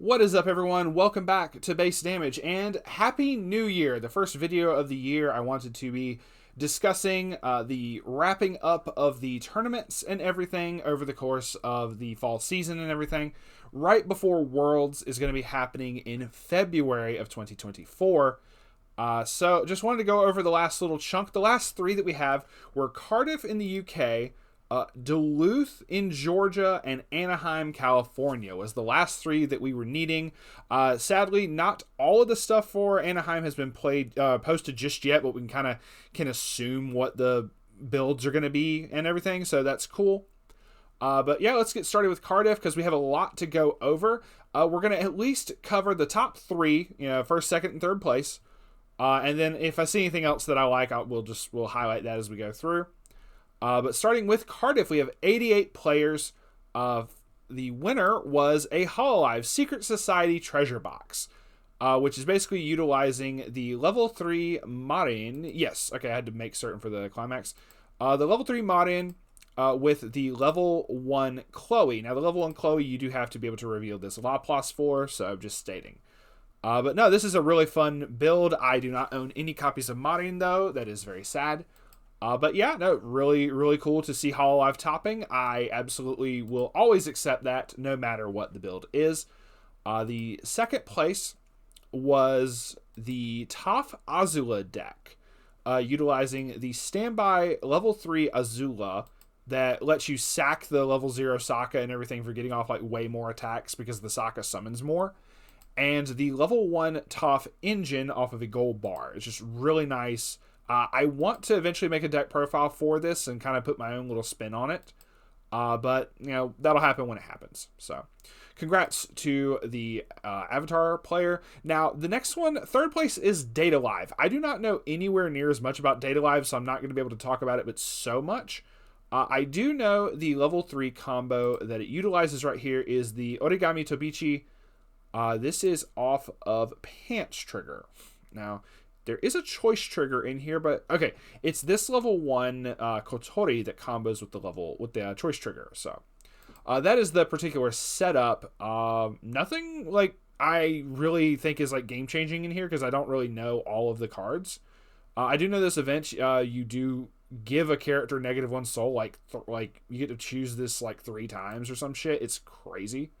What is up, everyone? Welcome back to Base Damage, and Happy New Year! The first video of the year. I wanted to be discussing the wrapping up of the tournaments and everything over the course of the fall season and everything, right before Worlds is going to be happening in February of 2024. So just wanted to go over the last little chunk. The last three that we have were Cardiff in the UK, Duluth in Georgia, and Anaheim, California was the last three that we were needing. Sadly, not all of the stuff for Anaheim has been posted just yet, but we can assume what the builds are going to be and everything, so that's cool. But yeah, let's get started with Cardiff because we have a lot to go over. We're going to at least cover the top three, first, second, and third place. And then if I see anything else that I like, we'll highlight that as we go through. But starting with Cardiff, we have 88 players. The winner was a Hololive Secret Society treasure box, which is basically utilizing the level 3 Marin. Yes, okay, I had to make certain for the climax. The level 3 Marin with the level 1 Chloe. Now, the level 1 Chloe, you do have to be able to reveal this Laplace for, so I'm just stating. But no, this is a really fun build. I do not own any copies of Marin, though. That is very sad. But yeah, no, really, really cool to see Hololive topping. I absolutely will always accept that no matter what the build is. The second place was the Toph Azula deck, utilizing the standby level 3 Azula that lets you sack the level 0 Sokka and everything for getting off like way more attacks because the Sokka summons more. And the level 1 Toph engine off of a gold bar. It's just really nice. I want to eventually make a deck profile for this and kind of put my own little spin on it. But, that'll happen when it happens. So, congrats to the Avatar player. Now, the next one, third place, is Data Live. I do not know anywhere near as much about Data Live, so I'm not going to be able to talk about it, but so much. I do know the level 3 combo that it utilizes right here is the Origami Tobichi. This is off of Pants Trigger. Now, there is a choice trigger in here, but okay, it's this level 1 Kotori that combos with the choice trigger. So that is the particular setup. Nothing like I really think is like game changing in here because I don't really know all of the cards. I do know this event you do give a character -1 soul, like you get to choose this like 3 times or some shit. It's crazy.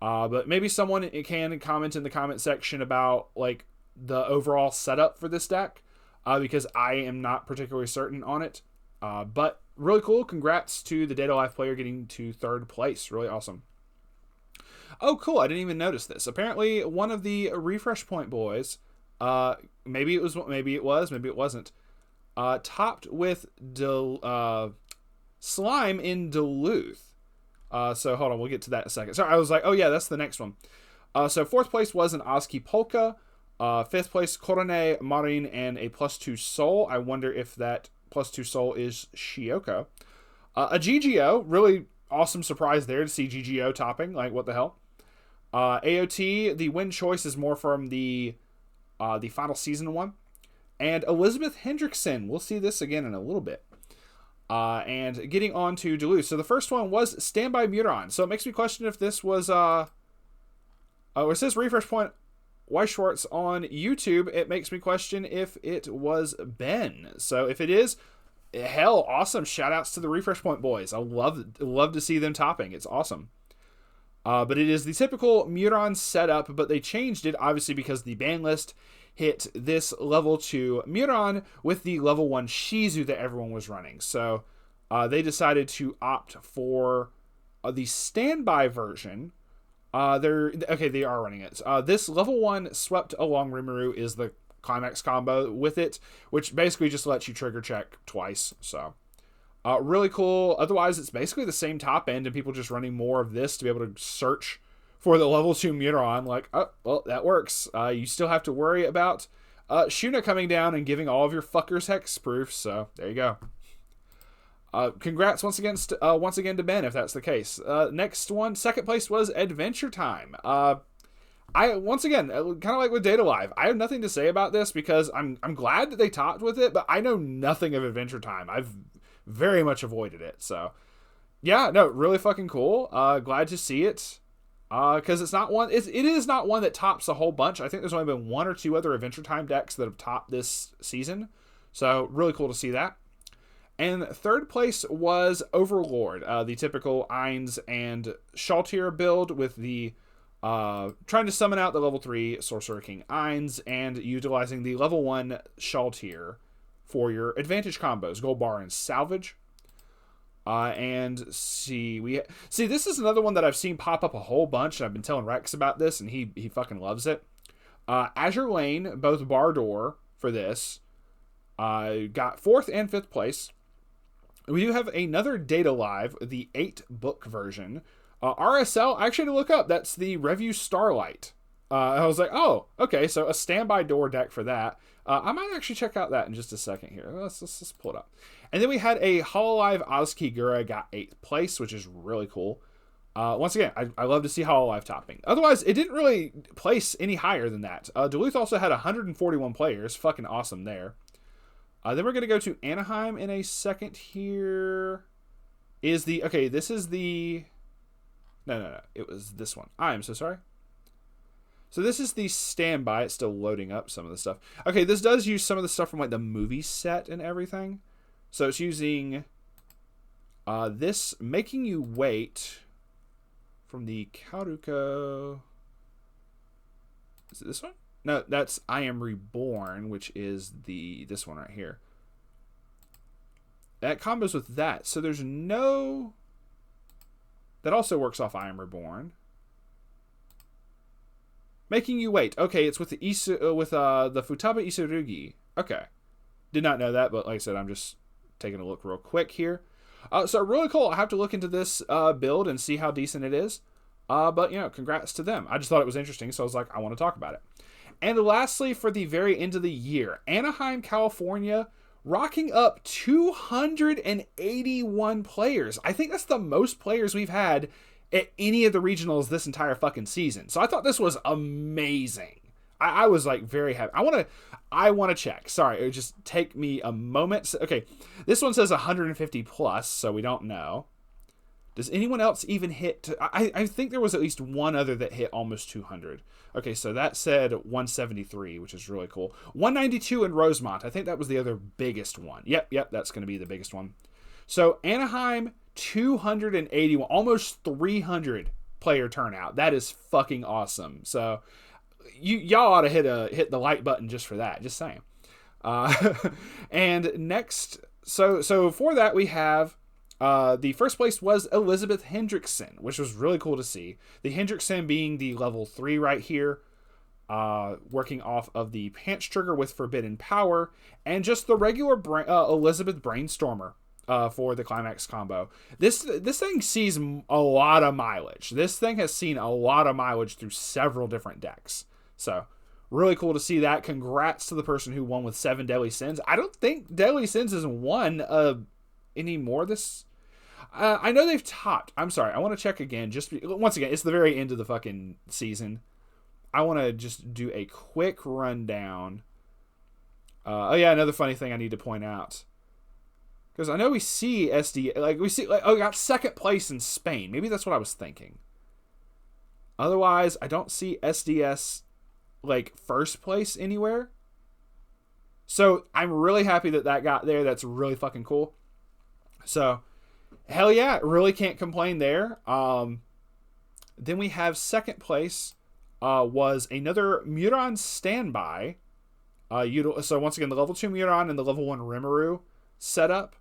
But maybe someone can comment in the comment section about like the overall setup for this deck, because I am not particularly certain on it. But really cool. Congrats to the Data Life player getting to third place. Really awesome. Oh, cool. I didn't even notice this. Apparently, one of the Refresh Point boys, maybe it wasn't, topped with Slime in Duluth. So hold on, we'll get to that in a second. Sorry, I was like, oh yeah, that's the next one. So fourth place was an Oski Polka. Fifth place, Korone, Marin, and a +2 soul. I wonder if that +2 soul is Shioko. A GGO, really awesome surprise there to see GGO topping. Like, what the hell? AOT, the win choice is more from the final season one. And Elizabeth Hendrickson, we'll see this again in a little bit. And getting on to Duluth. So the first one was Standby Muron. So it makes me question if this was, it says Refresh Point Weiss Schwarz on YouTube. It makes me question if it was Ben. So if it is, hell, awesome. Shout outs to the Refresh Point boys. I love to see them topping. It's awesome. But it is the typical Muron setup, but they changed it obviously because the ban list hit this level 2 Muron with the level 1 Shizu that everyone was running. So they decided to opt for the standby version. They are running it. This level 1 Swept Along Rimuru is the climax combo with it, which basically just lets you trigger check twice. So really cool. Otherwise, it's basically the same top end, and people just running more of this to be able to search for the level 2 Muron. Like, oh, well, that works. You still have to worry about Shuna coming down and giving all of your fuckers hexproof. So there you go. Congrats once again to Ben, if that's the case. Next one, second place was Adventure Time. Once again, kind of like with Data Live, I have nothing to say about this because I'm glad that they topped with it, but I know nothing of Adventure Time. I've very much avoided it. So yeah, no, really fucking cool. Glad to see it. Because it's not one. It is not one that tops a whole bunch. I think there's only been one or two other Adventure Time decks that have topped this season. So really cool to see that. And third place was Overlord, the typical Ainz and Shaltir build with the trying to summon out the level 3 Sorcerer King Ainz and utilizing the level 1 Shaltir for your advantage combos, Gold Bar and Salvage. And this is another one that I've seen pop up a whole bunch, and I've been telling Rex about this, and he fucking loves it. Azure Lane, both Bardor for this, got 4th and 5th place. We do have another Data Live, the 8-book version. RSL, I actually had to look up. That's the Review Starlight. I was like, oh, okay, so a standby door deck for that. I might actually check out that in just a second here. Let's pull it up. And then we had a Hololive Ozkigura got 8th place, which is really cool. Once again, I love to see Hololive topping. Otherwise, it didn't really place any higher than that. Duluth also had 141 players. Fucking awesome there. Then we're going to go to Anaheim in a second here. This is the... No. It was this one. I am so sorry. So this is the standby. It's still loading up some of the stuff. Okay, this does use some of the stuff from like the movie set and everything. So it's using this Making You Wait from the Karuko. Is it this one? No, that's I Am Reborn, which is this one right here. That combos with that. So there's no... That also works off I Am Reborn. Making You Wait. Okay, it's with the Futaba Isurugi. Okay. Did not know that, but like I said, I'm just taking a look real quick here. So really cool. I have to look into this build and see how decent it is. But, congrats to them. I just thought it was interesting, so I was like, I want to talk about it. And lastly, for the very end of the year, Anaheim, California, rocking up 281 players. I think that's the most players we've had at any of the regionals this entire fucking season. So I thought this was amazing. I was like very happy. I want to check. Sorry, it would just take me a moment. Okay, this one says 150 plus, so we don't know. Does anyone else even hit? I think there was at least one other that hit almost 200. Okay, so that said 173, which is really cool. 192 in Rosemont. I think that was the other biggest one. Yep, that's going to be the biggest one. So Anaheim, 281, almost 300 player turnout. That is fucking awesome. So y'all ought to hit the like button just for that. Just saying. And next, so for that we have. The first place was Elizabeth Hendrickson, which was really cool to see. The Hendrickson being the level 3 right here, working off of the Pants Trigger with Forbidden Power, and just the regular Elizabeth Brainstormer for the Climax combo. This thing sees a lot of mileage. This thing has seen a lot of mileage through several different decks. So, really cool to see that. Congrats to the person who won with 7 Deadly Sins. I don't think Deadly Sins has won any more this... I know they've topped. I'm sorry. I want to check again. Once again, it's the very end of the fucking season. I want to just do a quick rundown. Another funny thing I need to point out. Because I know we see got second place in Spain. Maybe that's what I was thinking. Otherwise, I don't see SDS first place anywhere. So I'm really happy that got there. That's really fucking cool. So, hell yeah, really can't complain there. Then we have second place was another Muron standby. So once again, the level 2 Muron and the level 1 Rimuru setup.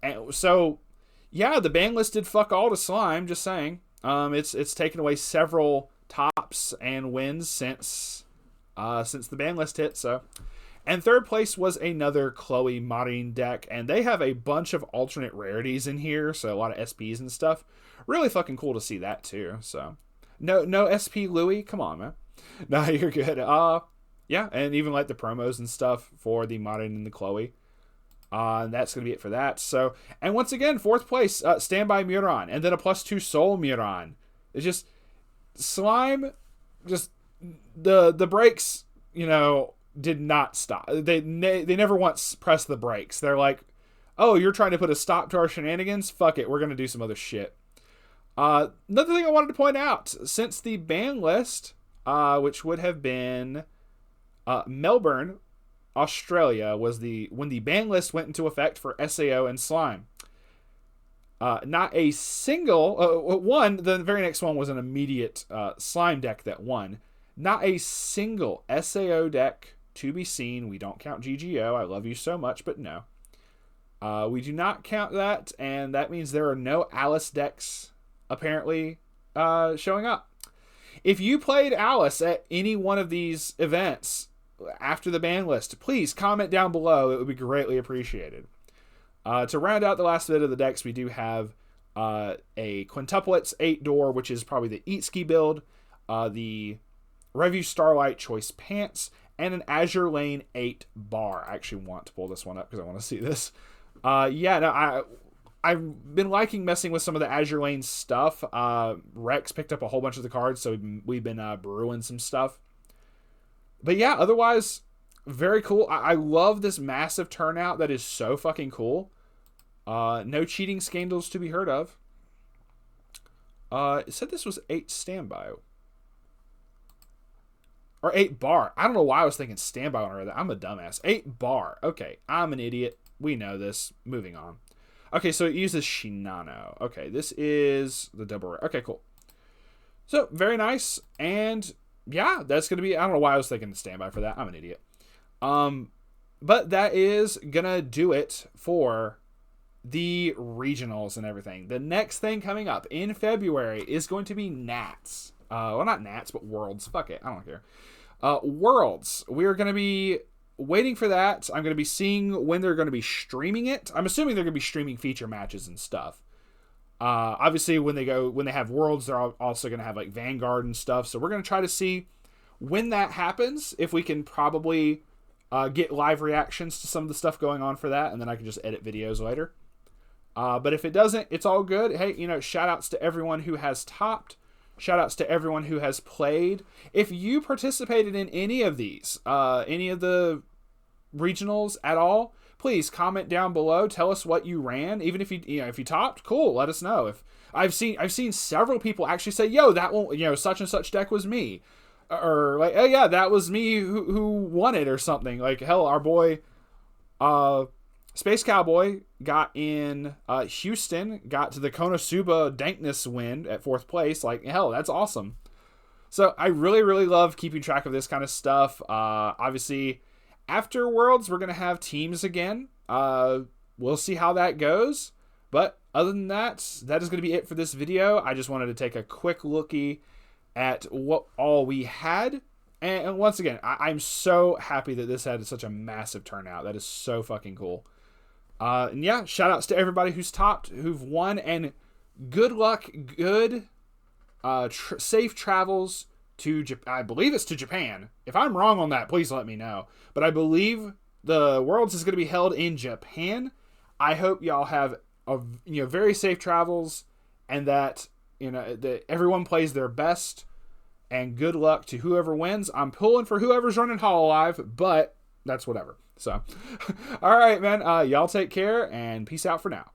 And so, yeah, the ban list did fuck all to Slime, just saying. It's taken away several tops and wins since the ban list hit, so... And third place was another Chloe Marine deck, and they have a bunch of alternate rarities in here, so a lot of SPs and stuff. Really fucking cool to see that too. So, no SP Louis, come on, man. No, you're good. Yeah, and even the promos and stuff for the Marine and the Chloe. That's gonna be it for that. So, and once again, fourth place, Standby Muron, and then a +2 Soul Muron. It's just Slime, just the brakes, did not stop. They never once pressed the brakes. They're like, oh, you're trying to put a stop to our shenanigans? Fuck it, we're going to do some other shit. Another thing I wanted to point out, since the ban list, which would have been Melbourne, Australia, was when the ban list went into effect for SAO and Slime. Not a single the very next one was an immediate Slime deck that won. Not a single SAO deck to be seen. We don't count GGO. I love you so much, but no. We do not count that, and that means there are no Alice decks apparently showing up. If you played Alice at any one of these events after the ban list, please comment down below. It would be greatly appreciated. To round out the last bit of the decks, we do have a quintuplets 8-door, which is probably the Eatski build, the Review Starlight Choice Pants, and an Azure Lane 8-bar. I actually want to pull this one up because I want to see this. I've been liking messing with some of the Azure Lane stuff. Rex picked up a whole bunch of the cards, so we've been brewing some stuff. But yeah, otherwise, very cool. I love this massive turnout. That is so fucking cool. No cheating scandals to be heard of. It said this was 8 standby. Or 8-bar. I don't know why I was thinking standby on that. I'm a dumbass. 8-bar. Okay, I'm an idiot. We know this. Moving on. Okay, so it uses Shinano. Okay, this is the double rare. Okay, cool. So, very nice. And, yeah, that's going to be... I don't know why I was thinking standby for that. I'm an idiot. But that is going to do it for the regionals and everything. The next thing coming up in February is going to be Nats. Well, not Nats, but Worlds. Fuck it. I don't care. Worlds. We're going to be waiting for that. I'm going to be seeing when they're going to be streaming it. I'm assuming they're going to be streaming feature matches and stuff. Obviously, when they have Worlds, they're also going to have like Vanguard and stuff. So we're going to try to see when that happens, if we can probably get live reactions to some of the stuff going on for that, and then I can just edit videos later. But if it doesn't, it's all good. Hey, shout outs to everyone who has topped. Shout outs to everyone who has played. If you participated in any of these, any of the regionals at all, please comment down below. Tell us what you ran. Even if if you topped, cool. Let us know. If I've seen several people actually say, "Yo, that one, such and such deck was me," or like, "Oh yeah, that was me who won it," or something. Like hell, our boy, Space Cowboy got in Houston, got to the Konosuba Dankness win at 4th place. Like, hell, that's awesome. So I really, really love keeping track of this kind of stuff. Obviously, after Worlds, we're going to have teams again. We'll see how that goes. But other than that is going to be it for this video. I just wanted to take a quick looky at what all we had. And once again, I'm so happy that this had such a massive turnout. That is so fucking cool. And yeah, shout outs to everybody who's topped, who've won, and good luck, good, safe travels to I believe it's to Japan. If I'm wrong on that, please let me know. But I believe the Worlds is going to be held in Japan. I hope y'all have very safe travels, and that that everyone plays their best. And good luck to whoever wins. I'm pulling for whoever's running Hololive, but that's whatever. So, all right, man. Y'all take care and peace out for now.